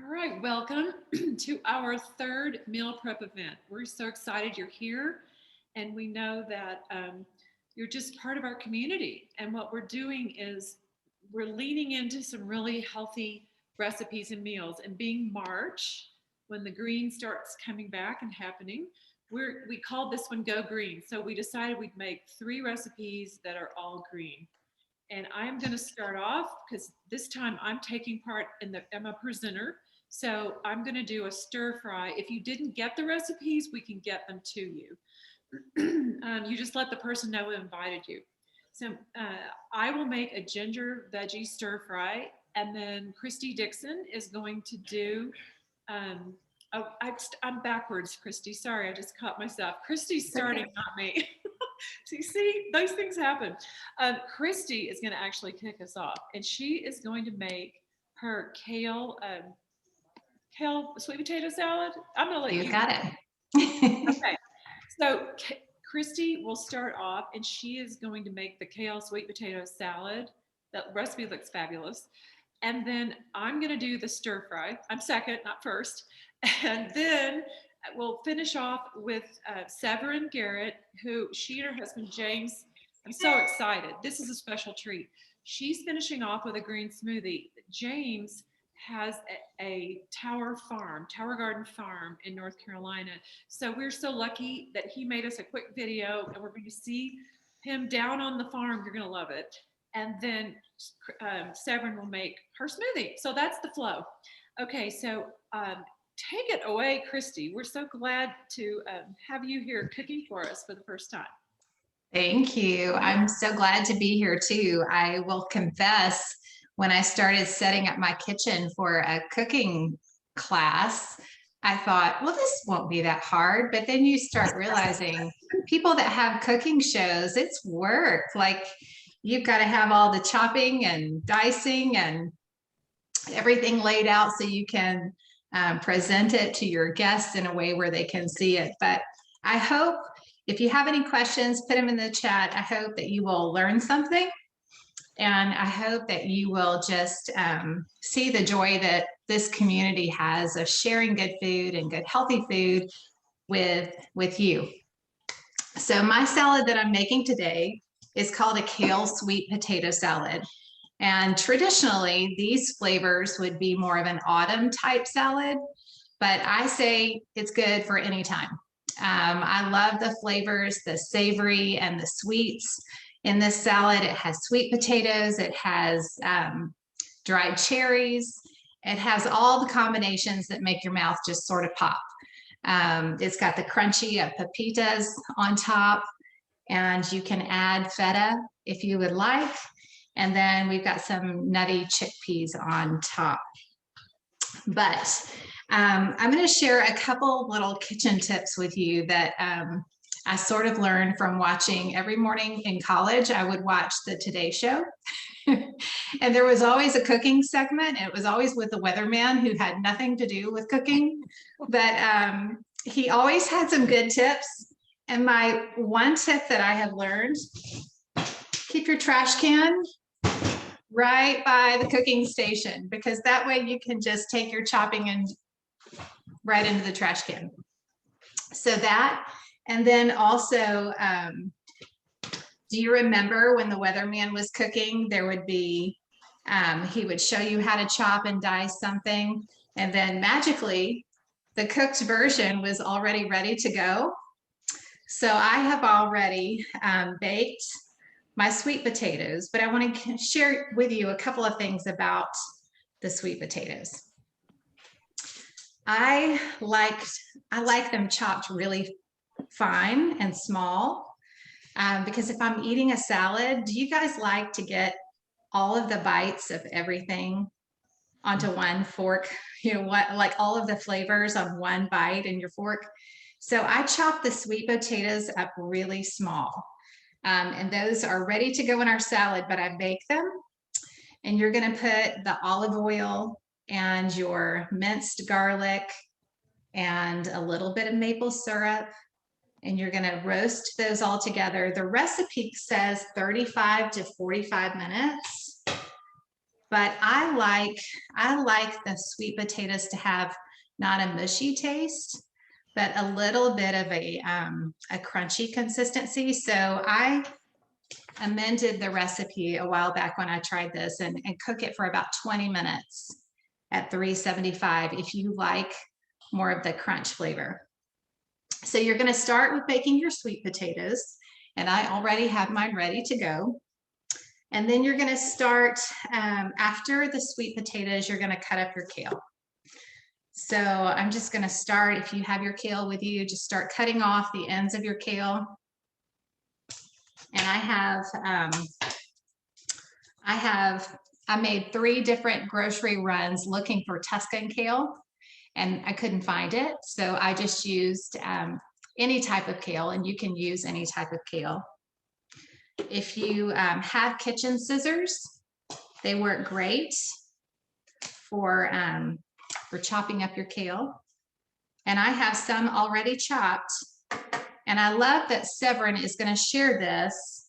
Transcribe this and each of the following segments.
All right, welcome to our third meal prep event. We're so excited you're here, and we know that you're just part of our community. And what we're doing is we're leaning into some really healthy recipes and meals. And being March, when the green starts coming back and happening, we called this one Go Green. So we decided we'd make three recipes that are all green. And I'm going to start off because this time I'm taking part I'm a presenter. So I'm going to do a stir fry. If you didn't get the recipes, we can get them to you. You just let the person know who invited you. So I will make a ginger veggie stir fry, and then Christy Dixon is going to do. Um, I'm backwards, Christy. Sorry, I just caught myself. Christy's starting, not me. See, those things happen. Christy is going to actually kick us off, and she is going to make her kale sweet potato salad. I'm going to let You you. got it. Okay. So Christy will start off, and she is going to make the kale sweet potato salad. That recipe looks fabulous. And then I'm going to do the stir fry. I'm second, not first. And then we'll finish off with Severin Garrett, who she and her husband James. I'm so excited. This is a special treat. She's finishing off with a green smoothie. James has a Tower Garden farm in North Carolina. So we're so lucky that he made us a quick video, and we're going to see him down on the farm. You're going to love it. And then Severin will make her smoothie. So that's the flow. Okay, so take it away, Christy. We're so glad to have you here cooking for us for the first time. Thank you. I'm so glad to be here too. I will confess, when I started setting up my kitchen for a cooking class, I thought, well, this won't be that hard. But then you start realizing people that have cooking shows, it's work. Like you've got to have all the chopping and dicing and everything laid out so you can present it to your guests in a way where they can see it. But I hope if you have any questions, put them in the chat. I hope that you will learn something. And I hope that you will just see the joy that this community has of sharing good food and good healthy food with you. So my salad that I'm making today is called a kale sweet potato salad. And traditionally, these flavors would be more of an autumn type salad, but I say it's good for any time. I love the flavors, the savory and the sweets in this salad. It has sweet potatoes, it has dried cherries, it has all the combinations that make your mouth just sort of pop. It's got the crunchy of pepitas on top, and you can add feta if you would like. And then we've got some nutty chickpeas on top. But I'm going to share a couple little kitchen tips with you that I sort of learned from watching every morning in college. I would watch the Today Show. And there was always a cooking segment. And it was always with the weatherman who had nothing to do with cooking. But he always had some good tips. And my one tip that I have learned, keep your trash can right by the cooking station, because that way you can just take your chopping and right into the trash can. So that, and then also, do you remember when the weatherman was cooking, there would be, he would show you how to chop and dice something, and then magically the cooked version was already ready to go. So I have already baked my sweet potatoes, but I want to share with you a couple of things about the sweet potatoes. I like them chopped really fine and small because if I'm eating a salad, do you guys like to get all of the bites of everything onto one fork? You know what, like all of the flavors on one bite in your fork. So I chop the sweet potatoes up really small. And those are ready to go in our salad, but I bake them. And you're going to put the olive oil and your minced garlic and a little bit of maple syrup, and you're going to roast those all together. The recipe says 35 to 45 minutes. but I like the sweet potatoes to have not a mushy taste, but a little bit of a crunchy consistency. So I amended the recipe a while back when I tried this and cook it for about 20 minutes at 375 if you like more of the crunch flavor. So you're going to start with baking your sweet potatoes, and I already have mine ready to go. And then you're going to start, after the sweet potatoes, you're going to cut up your kale. So I'm just going to start, if you have your kale with you, just start cutting off the ends of your kale. And I made 3 different grocery runs looking for Tuscan kale, and I couldn't find it. So I just used any type of kale, and you can use any type of kale. If you have kitchen scissors, they work great for chopping up your kale. And I have some already chopped. And I love that Severin is going to share this,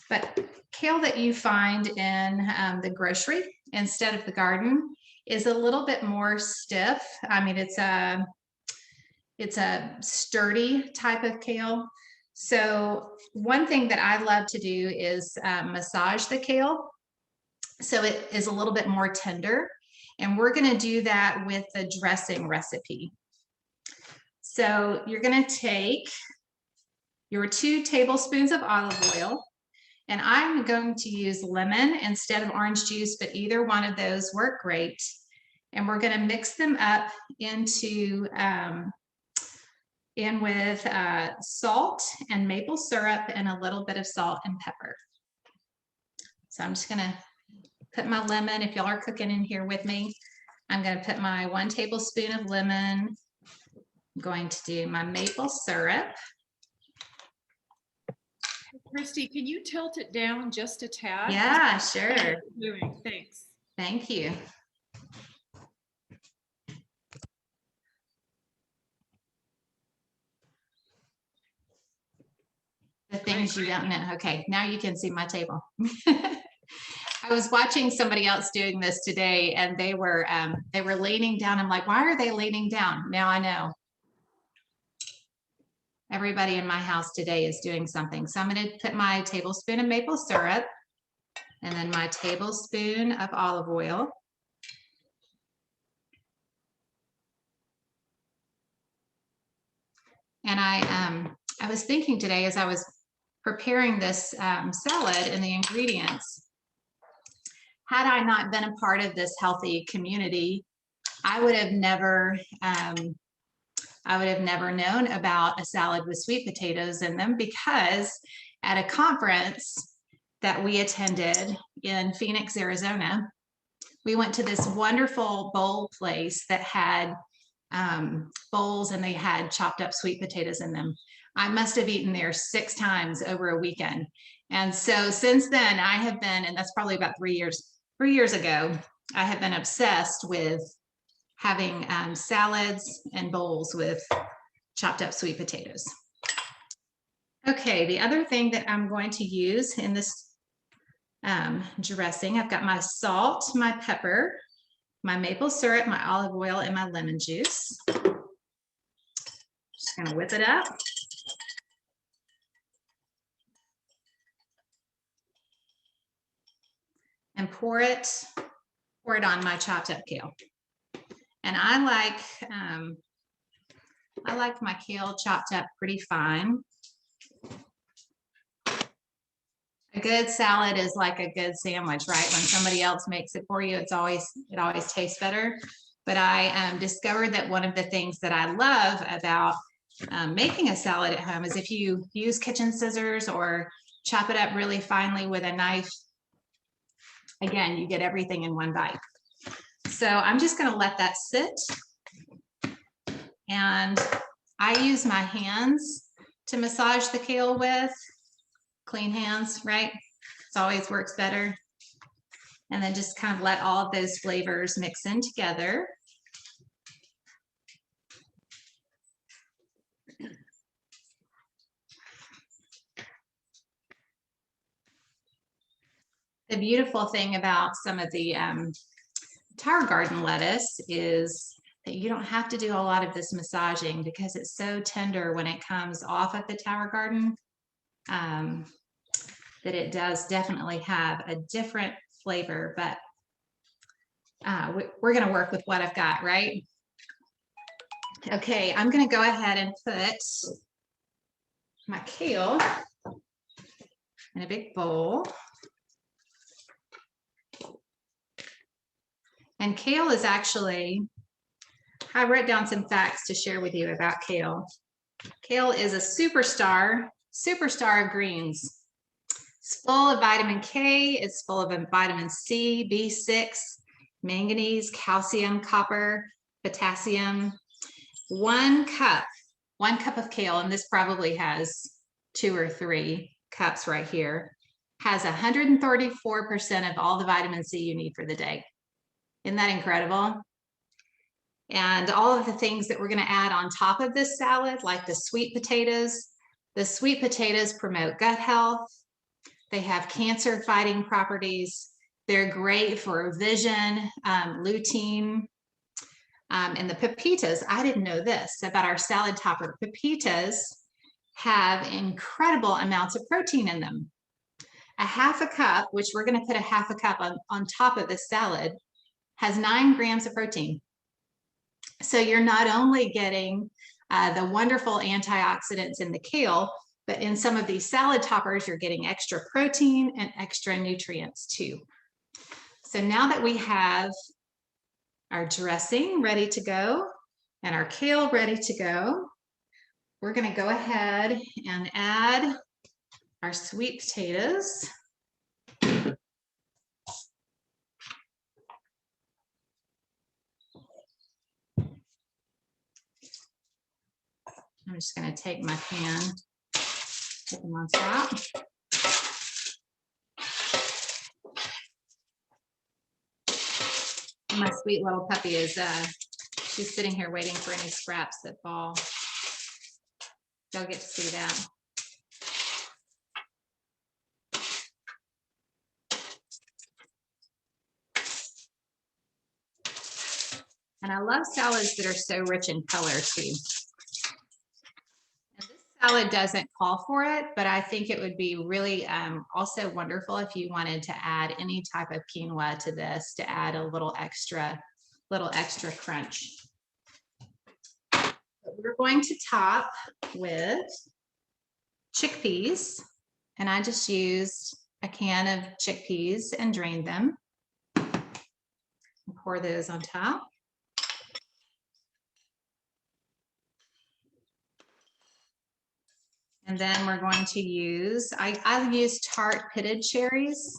but kale that you find in the grocery instead of the garden is a little bit more stiff. I mean, it's a sturdy type of kale. So one thing that I love to do is massage the kale so it is a little bit more tender. And we're going to do that with the dressing recipe. So you're going to take your 2 tablespoons of olive oil, and I'm going to use lemon instead of orange juice, but either one of those work great. And we're going to mix them up into with salt and maple syrup and a little bit of salt and pepper. So I'm just going to put my lemon, if y'all are cooking in here with me, I'm going to put my 1 tablespoon of lemon. I'm going to do my maple syrup. Christy, can you tilt it down just a tad? Yeah, sure. Thanks. Thank you. The things you don't know. Okay, now you can see my table. I was watching somebody else doing this today, and they were leaning down. I'm like, why are they leaning down? Now I know. Everybody in my house today is doing something. So I'm going to put my tablespoon of maple syrup and then my tablespoon of olive oil. And I was thinking today as I was preparing this salad and the ingredients, had I not been a part of this healthy community, I would have never known about a salad with sweet potatoes in them, because at a conference that we attended in Phoenix, Arizona, we went to this wonderful bowl place that had bowls, and they had chopped up sweet potatoes in them. I must have eaten there 6 times over a weekend. And so since then I have been, and that's probably about 3 years ago, I have been obsessed with having salads and bowls with chopped up sweet potatoes. Okay, the other thing that I'm going to use in this dressing, I've got my salt, my pepper, my maple syrup, my olive oil, and my lemon juice. Just gonna whip it up. And pour it on my chopped up kale. And I like my kale chopped up pretty fine. A good salad is like a good sandwich, right? When somebody else makes it for you, it always tastes better. But I discovered that one of the things that I love about making a salad at home is if you use kitchen scissors or chop it up really finely with a knife, again, you get everything in one bite. So I'm just going to let that sit. And I use my hands to massage the kale with. Clean hands, right? It always works better. And then just kind of let all of those flavors mix in together. The beautiful thing about some of the tower garden lettuce is that you don't have to do a lot of this massaging because it's so tender when it comes off of the tower garden, that it does definitely have a different flavor, but we're going to work with what I've got, right? Okay, I'm going to go ahead and put my kale in a big bowl. And kale is actually, I wrote down some facts to share with you about kale. Kale is a superstar of greens. It's full of vitamin K, it's full of vitamin C, B6, manganese, calcium, copper, potassium. 1 cup of kale, and this probably has 2 or 3 cups right here, has 134% of all the vitamin C you need for the day. Isn't that incredible? And all of the things that we're going to add on top of this salad, like the sweet potatoes promote gut health. They have cancer fighting properties. They're great for vision, lutein. And the pepitas, I didn't know this about our salad topper. Pepitas have incredible amounts of protein in them. A half a cup, which we're going to put a half a cup on top of this salad, has 9 grams of protein. So you're not only getting the wonderful antioxidants in the kale, but in some of these salad toppers, you're getting extra protein and extra nutrients too. So now that we have our dressing ready to go and our kale ready to go, we're going to go ahead and add our sweet potatoes. I'm just going to take my pan, put them on top. And my sweet little puppy is, she's sitting here waiting for any scraps that fall. They'll get to see that. And I love salads that are so rich in color too. And this salad doesn't call for it, but I think it would be really also wonderful if you wanted to add any type of quinoa to this to add a little extra crunch. But we're going to top with chickpeas, and I just used a can of chickpeas and drained them. And pour those on top. And then we're going to use, I use tart pitted cherries,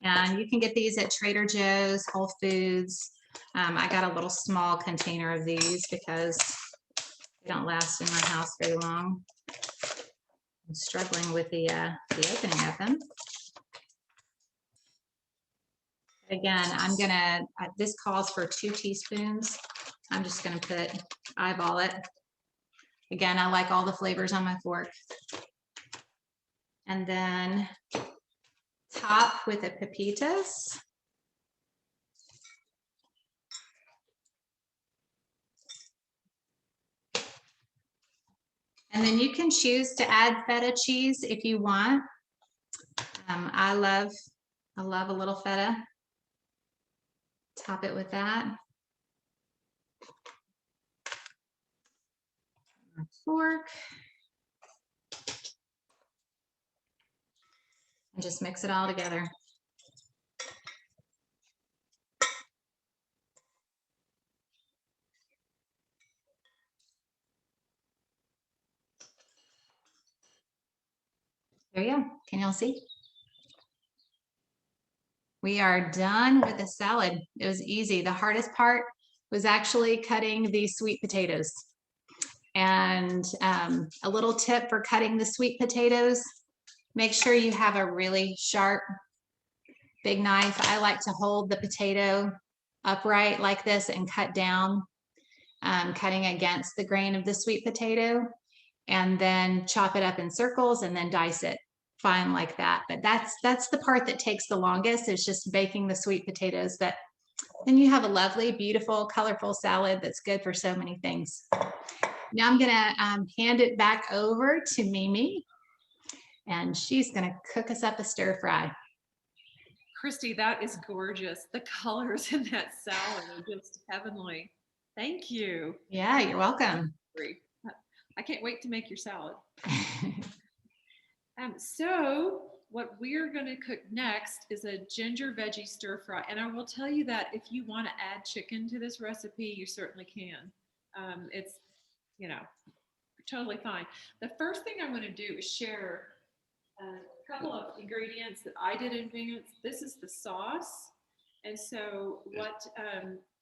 and you can get these at Trader Joe's, Whole Foods. I got a little small container of these because they don't last in my house very long. I'm struggling with the opening of them. Again, I'm gonna, this calls for 2 teaspoons. I'm just gonna eyeball it. Again, I like all the flavors on my fork. And then top with the pepitas. And then you can choose to add feta cheese if you want. I love a little feta. Top it with that. My fork. And just mix it all together. There you go. Can y'all see? We are done with the salad. It was easy. The hardest part was actually cutting these sweet potatoes. And a little tip for cutting the sweet potatoes, make sure you have a really sharp, big knife. I like to hold the potato upright like this and cut down, cutting against the grain of the sweet potato, and then chop it up in circles and then dice it. fine like that. But that's the part that takes the longest, is just baking the sweet potatoes. But then you have a lovely, beautiful, colorful salad that's good for so many things. Now I'm gonna hand it back over to Mimi, and she's gonna cook us up a stir fry. Christy, that is gorgeous. The colors in that salad are just heavenly. Thank you. Yeah, you're welcome. I can't wait to make your salad. So what we're going to cook next is a ginger veggie stir fry. And I will tell you that if you want to add chicken to this recipe, you certainly can. It's, you know, totally fine. The first thing I'm going to do is share a couple of ingredients that I did in advance. This is the sauce. And so what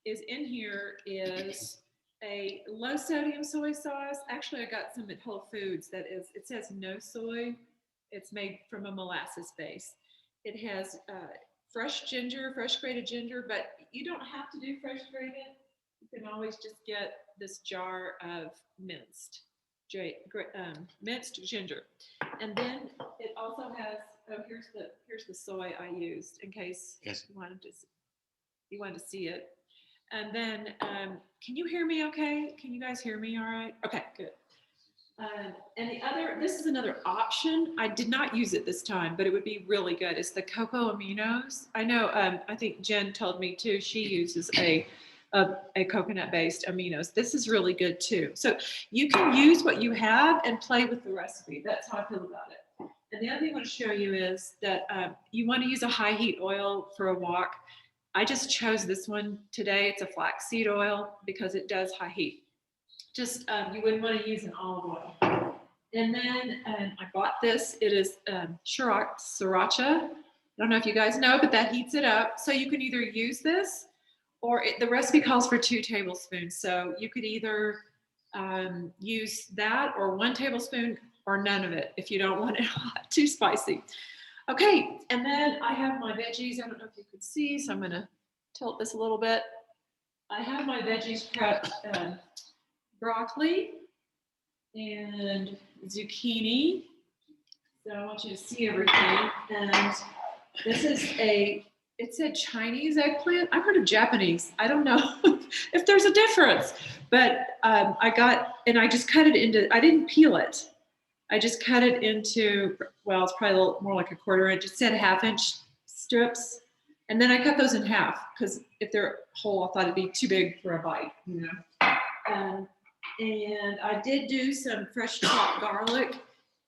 is in here is a low sodium soy sauce. Actually, I got some at Whole Foods that is, it says no soy. It's made from a molasses base. It has fresh ginger, fresh grated ginger, but you don't have to do fresh grated. You can always just get this jar of minced ginger. And then it also has, oh, here's the soy I used in case you wanted to see it. And then, can you hear me okay? Can you guys hear me all right? Okay, good. And this is another option. I did not use it this time, but it would be really good. It's the cocoa aminos. I know, I think Jen told me too, she uses a coconut-based aminos. This is really good too. So you can use what you have and play with the recipe. That's how I feel about it. And the other thing I want to show you is that you want to use a high heat oil for a wok. I just chose this one today. It's a flaxseed oil because it does high heat. Just, you wouldn't want to use an olive oil. And then I bought this. It is sriracha. I don't know if you guys know, but that heats it up. So you can either use this or the recipe calls for 2 tablespoons. So you could either use that or 1 tablespoon or none of it if you don't want it hot, too spicy. Okay, and then I have my veggies. I don't know if you could see, so I'm gonna tilt this a little bit. I have my veggies prepped, broccoli and zucchini. So I want you to see everything. And this is it said Chinese eggplant. I've heard of Japanese. I don't know if there's a difference, but I just cut it into, I didn't peel it. I just cut it into, well, it's probably a little more like a 1/4 inch. It said 1/2 inch strips. And then I cut those in half because if they're whole, I thought it'd be too big for a bite, you know. And I did do some fresh chopped garlic.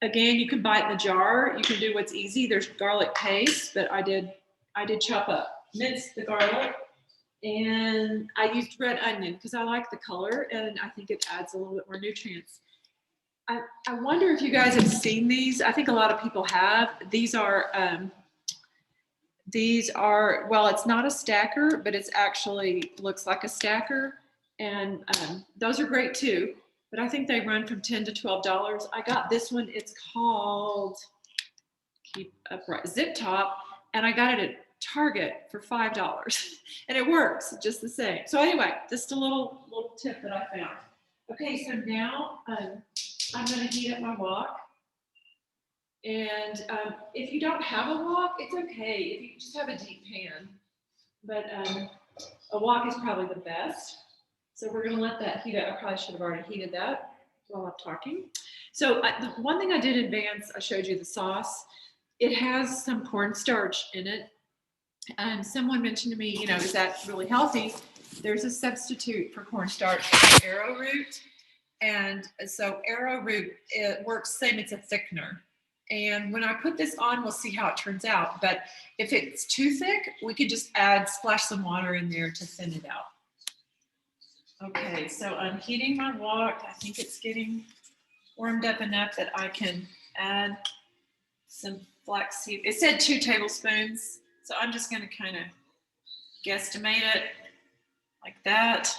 Again, you can buy it in the jar. You can do what's easy. There's garlic paste, but I did mince the garlic. And I used red onion because I like the color and I think it adds a little bit more nutrients. I wonder if you guys have seen these. I think a lot of people have. These are, well, it's not a stacker, but it's actually looks like a stacker. And those are great too. But I think they run from $10 to $12. I got this one. It's called, keep upright, Zip Top. And I got it at Target for $5. And it works just the same. So anyway, just a little tip that I found. Okay, so now I'm going to heat up my wok. And if you don't have a wok, it's okay. If you just have a deep pan. But a wok is probably the best. So we're going to let that heat up. I probably should have already heated that while I'm talking. So the one thing I did in advance, I showed you the sauce. It has some cornstarch in it. And someone mentioned to me, you know, is that really healthy? There's a substitute for cornstarch, arrowroot. And so arrowroot, it works same, it's a thickener. And when I put this on, we'll see how it turns out. But if it's too thick, we could just splash some water in there to thin it out. Okay, so I'm heating my wok. I think it's getting warmed up enough that I can add some flaxseed. It said 2 tablespoons. So I'm just going to kind of guesstimate it like that.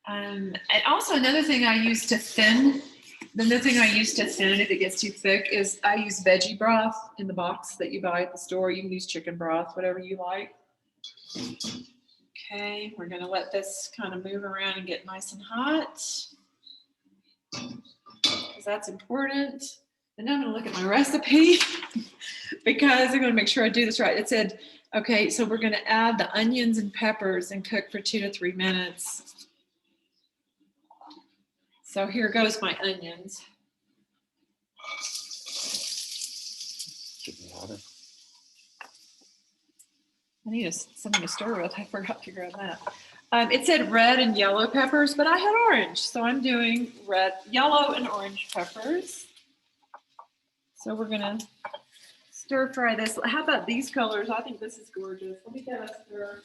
And also another thing I use to thin, if it gets too thick, is I use veggie broth in the box that you buy at the store. You can use chicken broth, whatever you like. Okay, we're going to let this kind of move around and get nice and hot. because that's important. And now I'm going to look at my recipe because I'm going to make sure I do this right. It said, okay, so we're going to add the onions and peppers and cook for 2 to 3 minutes. So here goes my onions. I need something to stir with. I forgot to grab that. It said red and yellow peppers, but I had orange. So I'm doing red, yellow, and orange peppers. So we're going to stir fry this. How about these colors? I think this is gorgeous. Let me get a stir.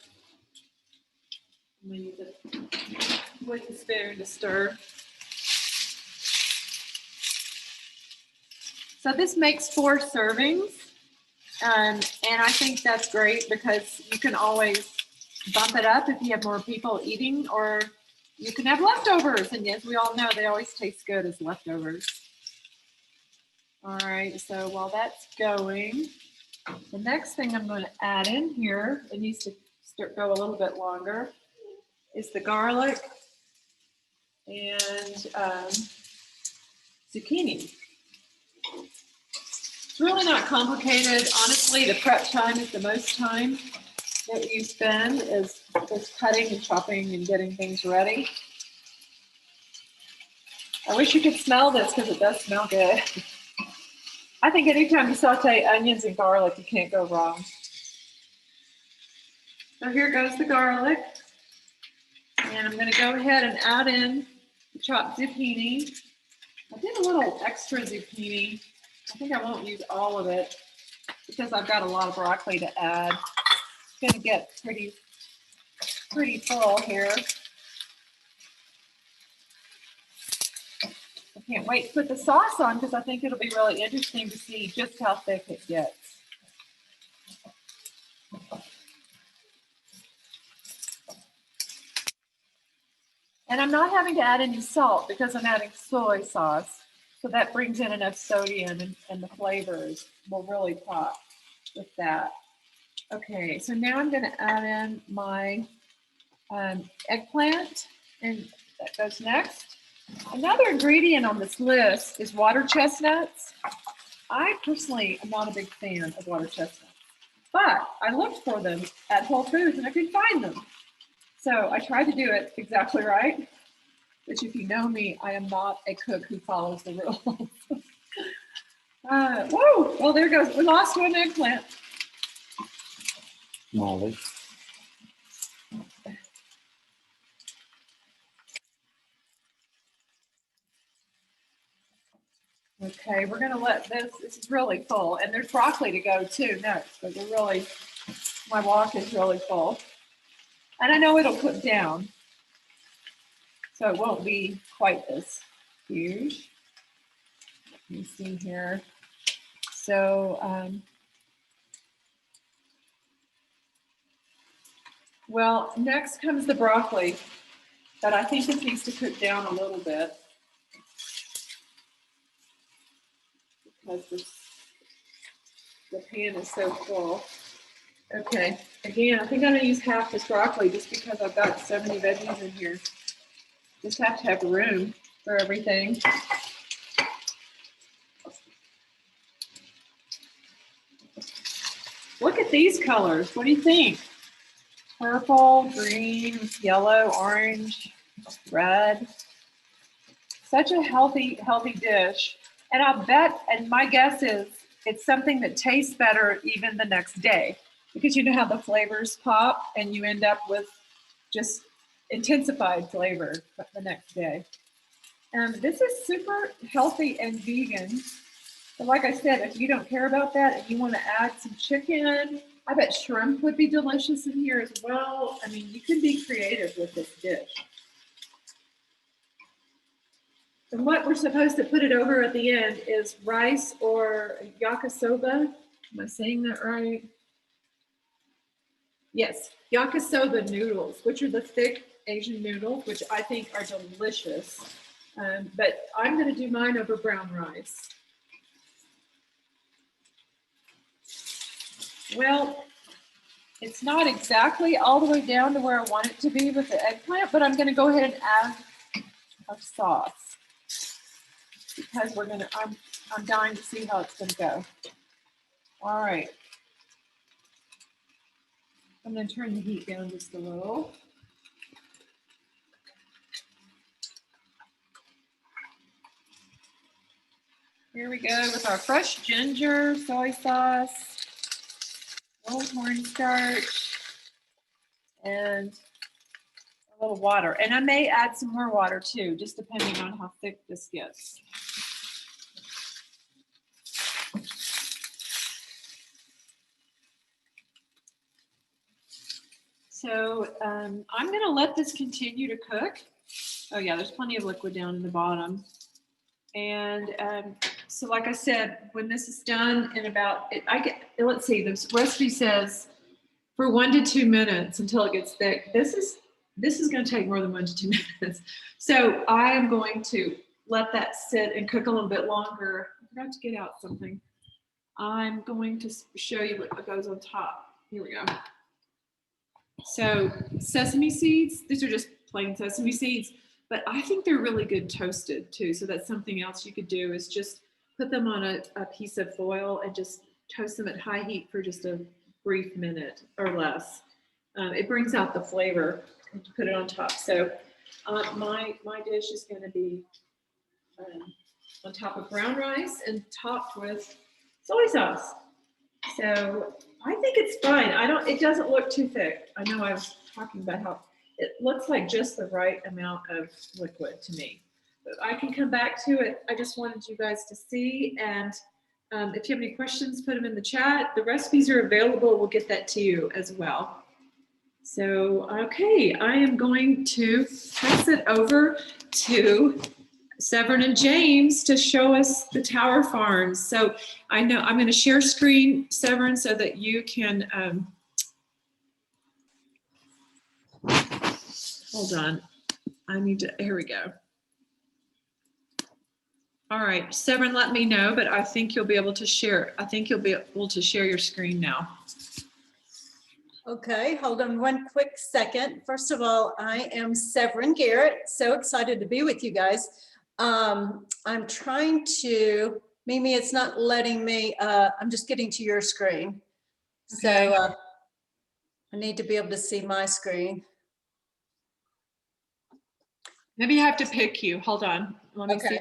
I'm going to use a wooden spoon to stir. So this makes 4 servings. And I think that's great because you can always bump it up if you have more people eating, or you can have leftovers. And as we all know, they always taste good as leftovers. All right, so while that's going, the next thing I'm going to add in here, it needs to go a little bit longer, is the garlic and zucchini. It's really not complicated. Honestly, the prep time is the most time that you spend is cutting and chopping and getting things ready. I wish you could smell this because it does smell good. I think anytime you saute onions and garlic, you can't go wrong. So here goes the garlic. And I'm going to go ahead and add in the chopped zucchini. I did a little extra zucchini. I think I won't use all of it because I've got a lot of broccoli to add. It's going to get pretty full here. I can't wait to put the sauce on because I think it'll be really interesting to see just how thick it gets. And I'm not having to add any salt because I'm adding soy sauce. So that brings in enough sodium and the flavors will really pop with that. Okay, so now I'm going to add in my eggplant, and that goes next. Another ingredient on this list is water chestnuts. I personally am not a big fan of water chestnuts, but I looked for them at Whole Foods and I couldn't find them. So I tried to do it exactly right, which if you know me, I am not a cook who follows the rules. Whoa, well there goes, we lost one eggplant. Molly. Okay, we're gonna let this is really full, and there's broccoli to go too next, but my wok is really full. And I know it'll cook down, so it won't be quite as huge. Let me see here. So, well, next comes the broccoli, but I think this needs to cook down a little bit because the pan is so full. Okay, again, I think I'm gonna use half this broccoli just because I've got so many veggies in here. Just have to have room for everything. Look at these colors. What do you think? Purple, green, yellow, orange, red. Such a healthy dish. And I'll bet, and my guess is, it's something that tastes better even the next day. Because you know how the flavors pop and you end up with just intensified flavor the next day. This is super healthy and vegan. But like I said, if you don't care about that and you want to add some chicken, I bet shrimp would be delicious in here as well. I mean, you can be creative with this dish. And what we're supposed to put it over at the end is rice or yakisoba. Am I saying that right? Yes, yakisoba noodles, which are the thick Asian noodles, which I think are delicious. But I'm going to do mine over brown rice. Well, it's not exactly all the way down to where I want it to be with the eggplant, but I'm going to go ahead and add our sauce. because I'm dying to see how it's gonna go. All right. I'm gonna turn the heat down just a little. Here we go with our fresh ginger, soy sauce, little cornstarch, and a little water. And I may add some more water too, just depending on how thick this gets. So I'm gonna let this continue to cook. Oh yeah, there's plenty of liquid down in the bottom. And so like I said, when this is done in about, let's see, this recipe says for 1 to 2 minutes until it gets thick. This is going to take more than 1 to 2 minutes. So I am going to let that sit and cook a little bit longer. I forgot to get out something. I'm going to show you what goes on top. Here we go. So sesame seeds, these are just plain sesame seeds, but I think they're really good toasted too. So that's something else you could do is just put them on a piece of foil and just toast them at high heat for just a brief minute or less. It brings out the flavor and to put it on top. So my dish is going to be on top of brown rice and topped with soy sauce. So I think it's fine. It doesn't look too thick. I know I was talking about how it looks like just the right amount of liquid to me. But I can come back to it. I just wanted you guys to see. And if you have any questions, put them in the chat. The recipes are available. We'll get that to you as well. So, okay, I am going to pass it over to Severin and James to show us the tower farms. So I know I'm going to share screen, Severin, so that you can, hold on. Here we go. All right, Severin, let me know, but I think you'll be able to share. I think you'll be able to share your screen now. Okay, hold on one quick second. First of all, I am Severin Garrett. So excited to be with you guys. I'm trying to, Mimi, it's not letting me, I'm just getting to your screen. Okay. So I need to be able to see my screen. Maybe I have to pick you. Hold on. Let me see.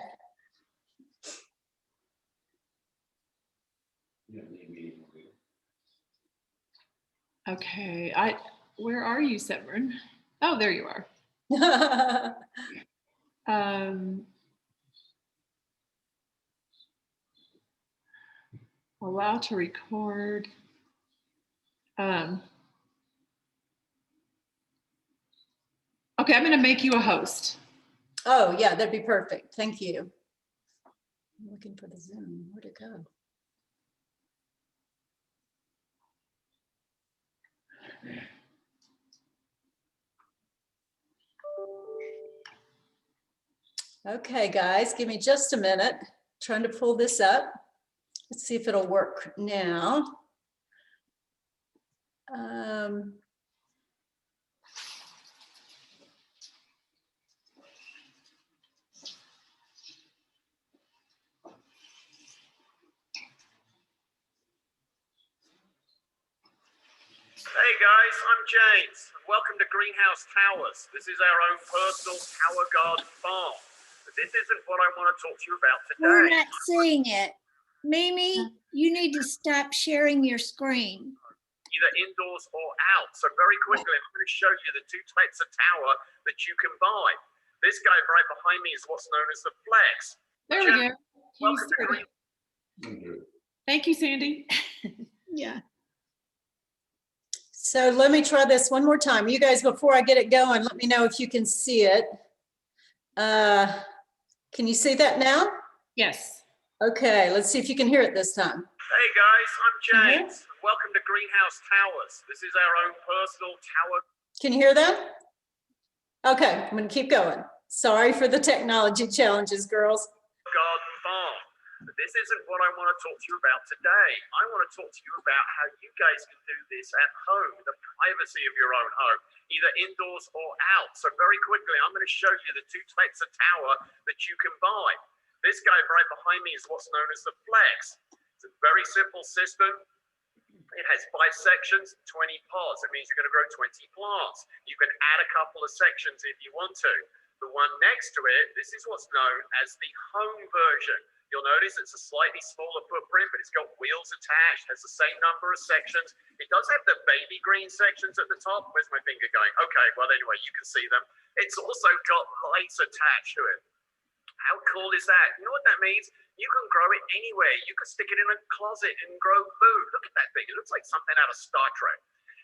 Okay, where are you, Severin? Oh, there you are. Allow to record. Okay, I'm going to make you a host. Oh, yeah, that'd be perfect. Thank you. I'm looking for the Zoom. Where'd it go? Okay, guys, give me just a minute. Trying to pull this up. Let's see if it'll work now. Hey guys, I'm James, and welcome to Greenhouse Towers. This is our own personal tower garden farm. But this isn't what I want to talk to you about today. We're not seeing it. Mimi, you need to stop sharing your screen. Either indoors or out. So very quickly, I'm going to show you the two types of tower that you can buy. This guy right behind me is what's known as the Flex. There we go. Welcome to Green. Thank you, Sandy. Yeah. So let me try this one more time. You guys, before I get it going, let me know if you can see it. Can you see that now? Yes. Okay, let's see if you can hear it this time. Hey guys, I'm James. Welcome to Greenhouse Towers. This is our own personal tower. Can you hear that? Okay, I'm gonna keep going. Sorry for the technology challenges, girls. Garden farm. But this isn't what I want to talk to you about today. I want to talk to you about how you guys can do this at home, the privacy of your own home, either indoors or out. So very quickly, I'm going to show you the two types of tower that you can buy. This guy right behind me is what's known as the flex. It's a very simple system. It has 5 sections, 20 pods. That means you're going to grow 20 plants. You can add a couple of sections if you want to. The one next to it, this is what's known as the home version. You'll notice it's a slightly smaller footprint, but it's got wheels attached, has the same number of sections. It does have the baby green sections at the top. Where's my finger going? Okay, well, anyway, you can see them. It's also got lights attached to it. How cool is that? You know what that means? You can grow it anywhere. You can stick it in a closet and grow food. Look at that thing. It looks like something out of Star Trek.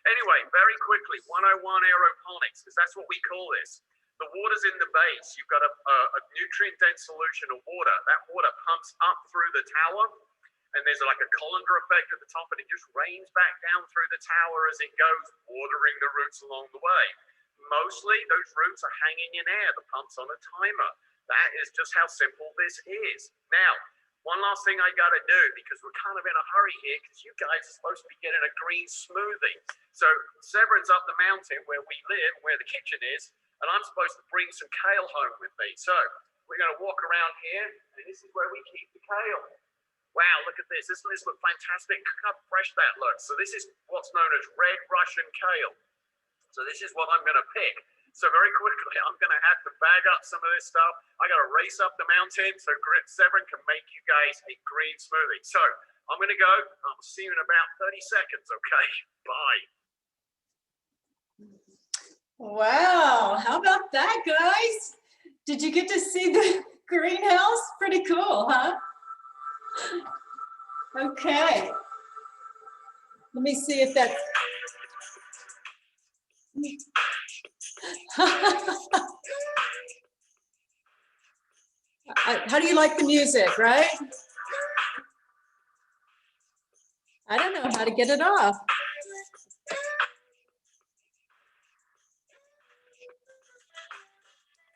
Anyway, very quickly, 101 aeroponics, because that's what we call this. The water's in the base. You've got a nutrient-dense solution of water. That water pumps up through the tower, and there's like a colander effect at the top, and it just rains back down through the tower as it goes, watering the roots along the way. Mostly, those roots are hanging in air. The pump's on a timer. That is just how simple this is. Now, one last thing I got to do, because we're kind of in a hurry here, because you guys are supposed to be getting a green smoothie. So Severin's up the mountain where we live, where the kitchen is, and I'm supposed to bring some kale home with me. So we're going to walk around here, and this is where we keep the kale. Wow, look at this. Doesn't this look fantastic? Look how fresh that looks. So this is what's known as red Russian kale. So this is what I'm going to pick. So very quickly, I'm going to have to bag up some of this stuff. I got to race up the mountain so Severin can make you guys a green smoothie. So I'm going to go. I'll see you in about 30 seconds, okay? Bye. Wow, how about that, guys? Did you get to see the greenhouse? Pretty cool, huh? Okay. Let me see if that's... How do you like the music, right? I don't know how to get it off.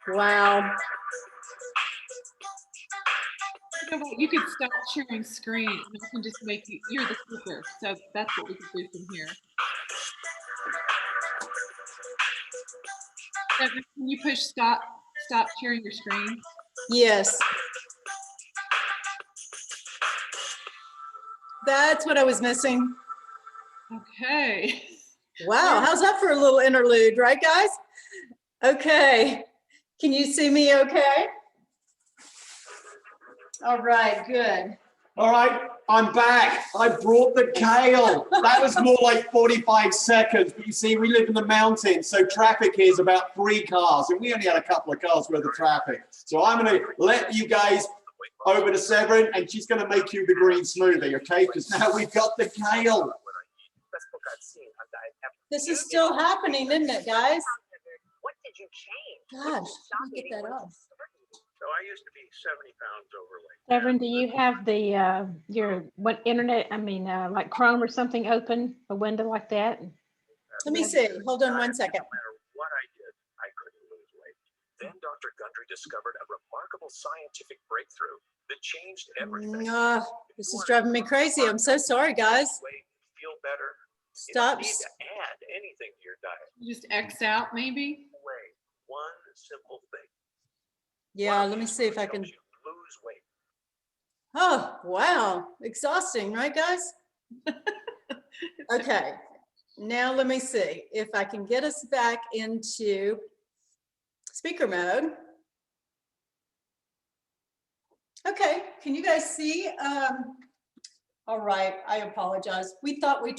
Wow. You know what? You could stop sharing screen and I can just make you, you're the speaker. So that's what we can do from here. Can you push stop sharing your screen? Yes. That's what I was missing. Okay. Wow, how's that for a little interlude, right, guys? Okay. Can you see me okay? All right, good. All right, I'm back. I brought the kale. That was more like 45 seconds. But you see, we live in the mountains, so traffic here is about 3 cars, and we only had a couple of cars worth of traffic. So I'm going to let you guys over to Severin, and she's going to make you the green smoothie, okay? Because now we've got the kale. This is still happening, isn't it, guys? What did you change? Gosh, let me get that off. So I used to be 70 pounds overweight. Severin, do you have the your what internet? I mean, like Chrome or something open, a window like that? Let me see. Hold on one second. No matter what I did, I couldn't lose weight. Then Dr. Gundry discovered a remarkable scientific breakthrough that changed everything. This is driving me crazy. I'm so sorry, guys. Feel better. Stop. You don't need to add anything to your diet. Just X out maybe. One simple thing. Yeah, let me see if I can. Lose weight. Oh, wow. Exhausting, right, guys? Okay. Now let me see if I can get us back into speaker mode. Okay, can you guys see? All right, I apologize. We thought we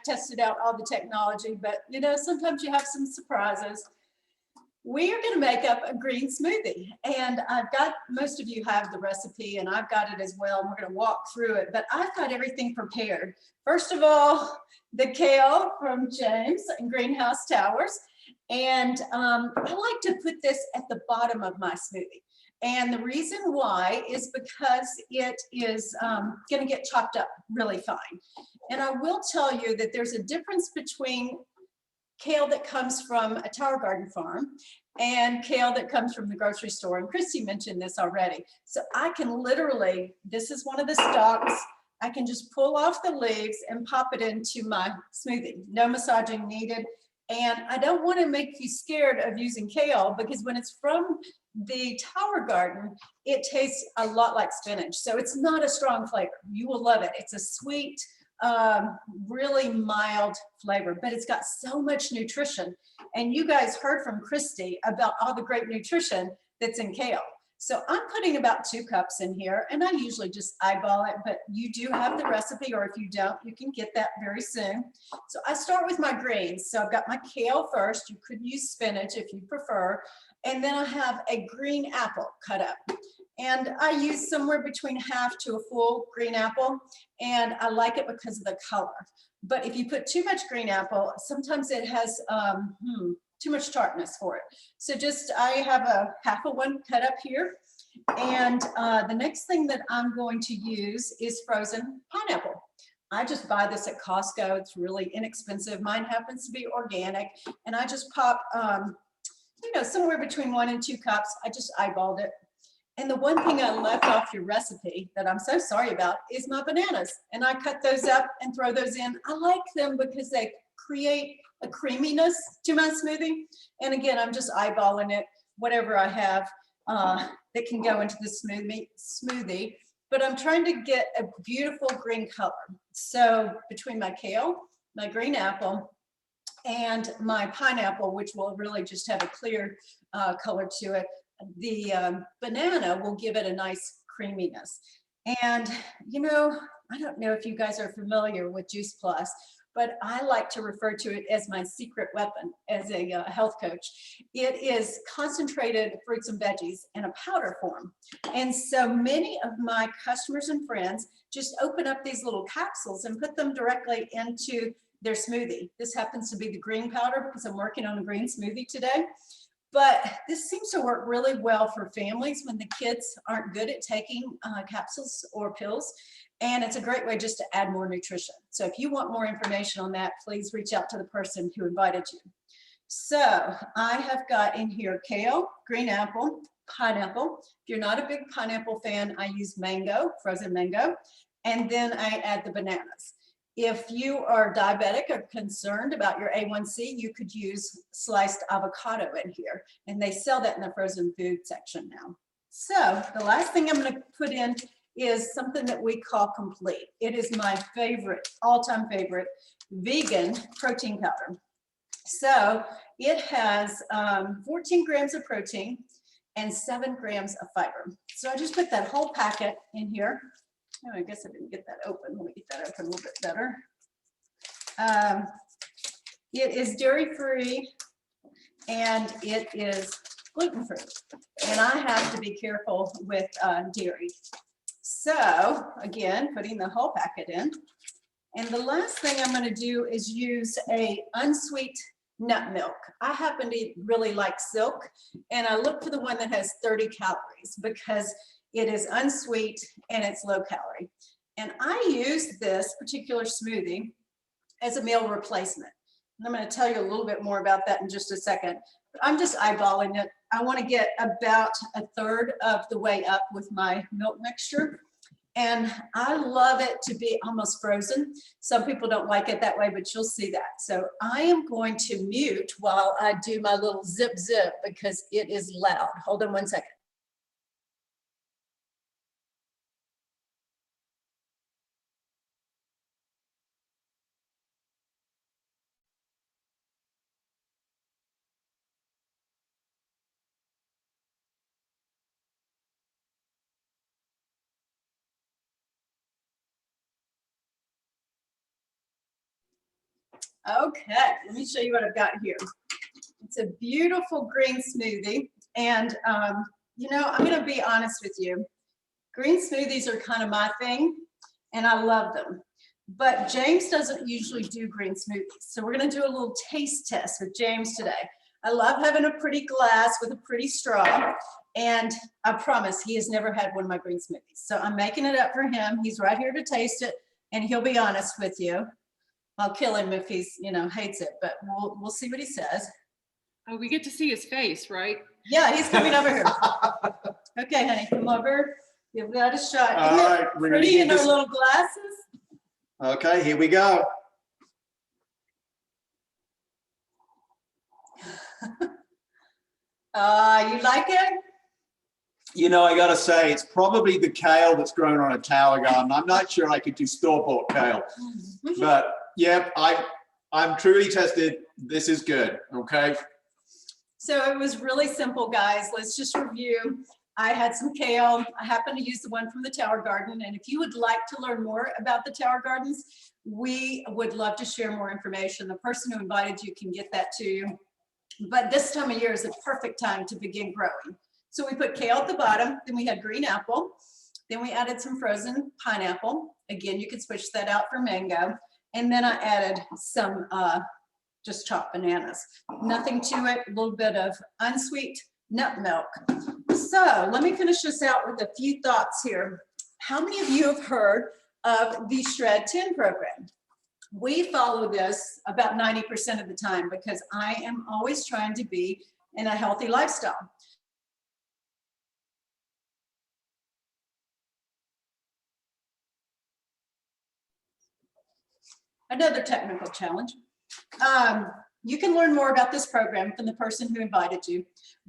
tested out all the technology, but you know, sometimes you have some surprises. We are going to make up a green smoothie, and I've got, most of you have the recipe and I've got it as well, and we're going to walk through it, but I've got everything prepared. First of all, the kale from James and Greenhouse Towers, and I like to put this at the bottom of my smoothie. And the reason why is because it is going to get chopped up really fine. And I will tell you that there's a difference between kale that comes from a Tower Garden farm and kale that comes from the grocery store. And Christy mentioned this already. So I can literally, this is one of the stalks, I can just pull off the leaves and pop it into my smoothie. No massaging needed. And I don't want to make you scared of using kale because when it's from the Tower Garden, it tastes a lot like spinach. So it's not a strong flavor. You will love it. It's a sweet, really mild flavor, but it's got so much nutrition. And you guys heard from Christy about all the great nutrition that's in kale. So I'm putting about 2 cups in here, and I usually just eyeball it, but you do have the recipe, or if you don't, you can get that very soon. So I start with my greens. So I've got my kale first. You could use spinach if you prefer. And then I have a green apple cut up. And I use somewhere between half to a full green apple. And I like it because of the color. But if you put too much green apple, sometimes it has too much tartness for it. So just, I have a half of one cut up here. And the next thing that I'm going to use is frozen pineapple. I just buy this at Costco. It's really inexpensive. Mine happens to be organic. And I just pop, you know, somewhere between 1 and 2 cups. I just eyeballed it. And the one thing I left off your recipe that I'm so sorry about is my bananas. And I cut those up and throw those in. I like them because they create a creaminess to my smoothie. And again, I'm just eyeballing it, whatever I have that can go into the smoothie. But I'm trying to get a beautiful green color. So between my kale, my green apple, and my pineapple, which will really just have a clear color to it, the banana will give it a nice creaminess. And, you know, I don't know if you guys are familiar with Juice Plus, but I like to refer to it as my secret weapon as a health coach. It is concentrated fruits and veggies in a powder form. And so many of my customers and friends just open up these little capsules and put them directly into their smoothie. This happens to be the green powder because I'm working on a green smoothie today. But this seems to work really well for families when the kids aren't good at taking capsules or pills. And it's a great way just to add more nutrition. So if you want more information on that, please reach out to the person who invited you. So I have got in here kale, green apple, pineapple. If you're not a big pineapple fan, I use mango, frozen mango. And then I add the bananas. If you are diabetic or concerned about your A1C, you could use sliced avocado in here. And they sell that in the frozen food section now. So the last thing I'm going to put in is something that we call Complete. It is my favorite, all-time favorite, vegan protein powder. So it has 14 grams of protein and 7 grams of fiber. So I just put that whole packet in here. Oh, I guess I didn't get that open. Let me get that open a little bit better. It is dairy-free and it is gluten-free. And I have to be careful with dairy. So again, putting the whole packet in. And the last thing I'm going to do is use a unsweet nut milk. I happen to really like Silk, and I look for the one that has 30 calories because it is unsweet and it's low calorie. And I use this particular smoothie as a meal replacement. And I'm going to tell you a little bit more about that in just a second. But I'm just eyeballing it. I want to get about 1/3 of the way up with my milk mixture. And I love it to be almost frozen. Some people don't like it that way, but you'll see that. So I am going to mute while I do my little zip zip because it is loud. Hold on 1 second. Okay, let me show you what I've got here. It's a beautiful green smoothie. And, you know, I'm going to be honest with you. Green smoothies are kind of my thing, and I love them. But James doesn't usually do green smoothies. So we're going to do a little taste test with James today. I love having a pretty glass with a pretty straw. And I promise he has never had one of my green smoothies. So I'm making it up for him. He's right here to taste it, and he'll be honest with you. I'll kill him if he's, you know, hates it, but we'll see what he says. Oh, we get to see his face, right? Yeah, he's coming over here. Okay, honey, come over. Give that a shot. All right, we're gonna Pretty get in our this- little glasses. Okay, here we go. You like it? You know, I gotta say, it's probably the kale that's grown on a tower garden. I'm not sure I could do store-bought kale, but yep, I'm truly tested. This is good, okay? So it was really simple, guys. Let's just review. I had some kale. I happened to use the one from the Tower Garden. And if you would like to learn more about the Tower Gardens, we would love to share more information. The person who invited you can get that to you. But this time of year is a perfect time to begin growing. So we put kale at the bottom, then we had green apple, then we added some frozen pineapple. Again, you could switch that out for mango. And then I added some just chopped bananas. Nothing to it, a little bit of unsweet nut milk. So let me finish this out with a few thoughts here. How many of you have heard of the Shred 10 program? We follow this about 90% of the time because I am always trying to be in a healthy lifestyle. Another technical challenge. You can learn more about this program from the person who invited you,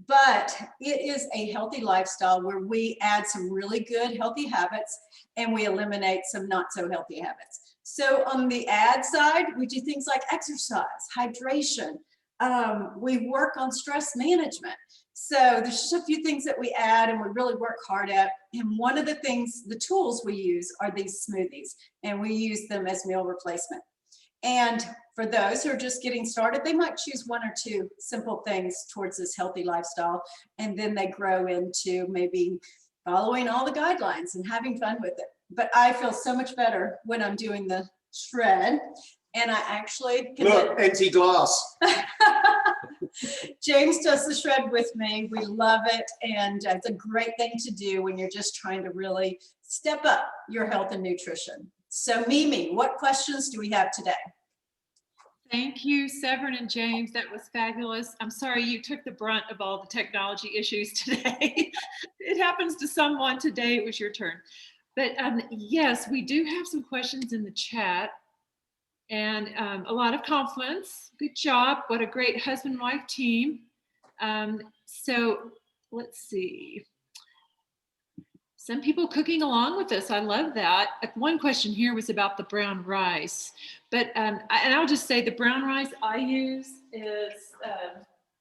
but it is a healthy lifestyle where we add some really good healthy habits and we eliminate some not so healthy habits. So on the add side, we do things like exercise, hydration. We work on stress management. So there's just a few things that we add and we really work hard at. And one of the things, the tools we use are these smoothies, and we use them as meal replacement. And for those who are just getting started, they might choose one or two simple things towards this healthy lifestyle, and then they grow into maybe following all the guidelines and having fun with it. But I feel so much better when I'm doing the shred, and I actually can Look, empty glass. James does the shred with me. We love it, and it's a great thing to do when you're just trying to really step up your health and nutrition. So Mimi, what questions do we have today? Thank you, Severin and James. That was fabulous. I'm sorry you took the brunt of all the technology issues today. It happens to someone today. It was your turn. But yes, we do have some questions in the chat, and a lot of compliments. Good job. What a great husband-wife team. So let's see. Some people cooking along with us. I love that. One question here was about the brown rice, but and I'll just say the brown rice I use is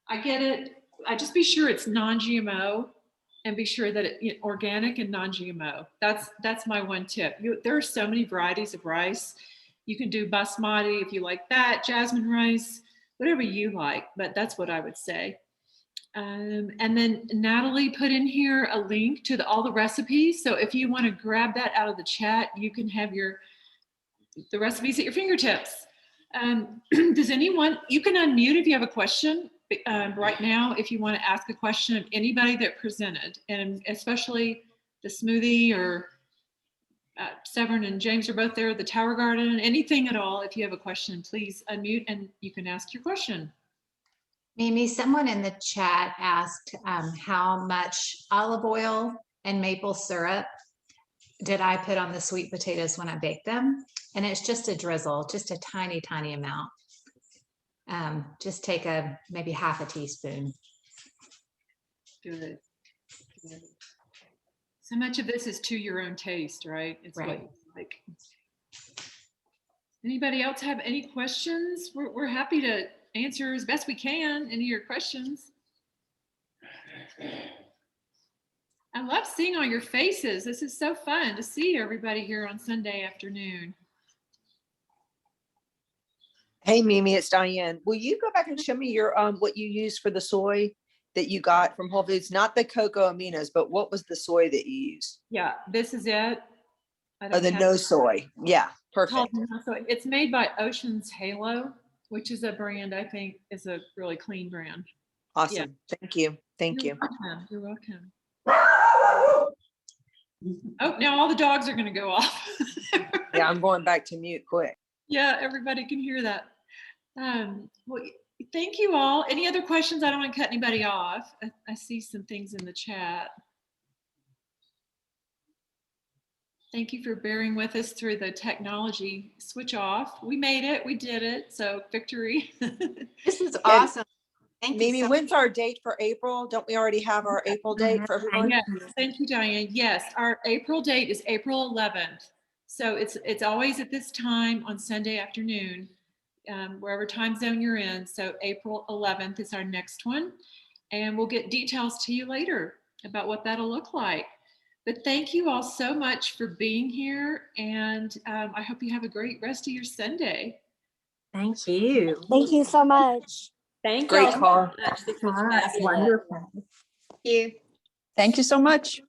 I get it. I just be sure it's non-GMO, and be sure that it's organic and non-GMO. That's my one tip. There are so many varieties of rice. You can do basmati if you like that, jasmine rice, whatever you like. But that's what I would say. And then Natalie put in here a link to all the recipes. So if you want to grab that out of the chat, you can have the recipes at your fingertips. Does anyone, you can unmute if you have a question right now, if you want to ask a question of anybody that presented, and especially the smoothie, or Severin and James are both there, the Tower Garden, anything at all. If you have a question, please unmute and you can ask your question. Mimi, someone in the chat asked how much olive oil and maple syrup did I put on the sweet potatoes when I baked them? And it's just a drizzle, just a tiny, tiny amount. Just take maybe half a teaspoon. Good. Good. So much of this is to your own taste, right? It's right. What you like. Anybody else have any questions? We're happy to answer as best we can any of your questions. I love seeing all your faces. This is so fun to see everybody here on Sunday afternoon. Hey Mimi, it's Diane. Will you go back and show me your what you used for the soy that you got from Whole Foods? Not the cocoa aminos, but what was the soy that you used? Yeah, this is it. Oh, the no soy. Yeah, perfect. It's made by Ocean's Halo, which is a brand I think is a really clean brand. Awesome. Yeah. Thank you. Thank you. Welcome. You're welcome. Oh, now all the dogs are going to go off. Yeah, I'm going back to mute quick. Yeah, everybody can hear that. Well, thank you all. Any other questions? I don't want to cut anybody off. I see some things in the chat. Thank you for bearing with us through the technology switch off. We made it. We did it. So victory. This is awesome. Thank you. Mimi, so when's our date for April? Don't we already have our April date for everyone? Yes, thank you, Diane. Yes, our April date is April 11th. So it's always at this time on Sunday afternoon, wherever time zone you're in. So April 11th is our next one. And we'll get details to you later about what that'll look like. But thank you all so much for being here. And I hope you have a great rest of your Sunday. Thank you. Thank you so much. Thank Great y'all so call. much. This was That's fabulous. wonderful. you. Thank you so much.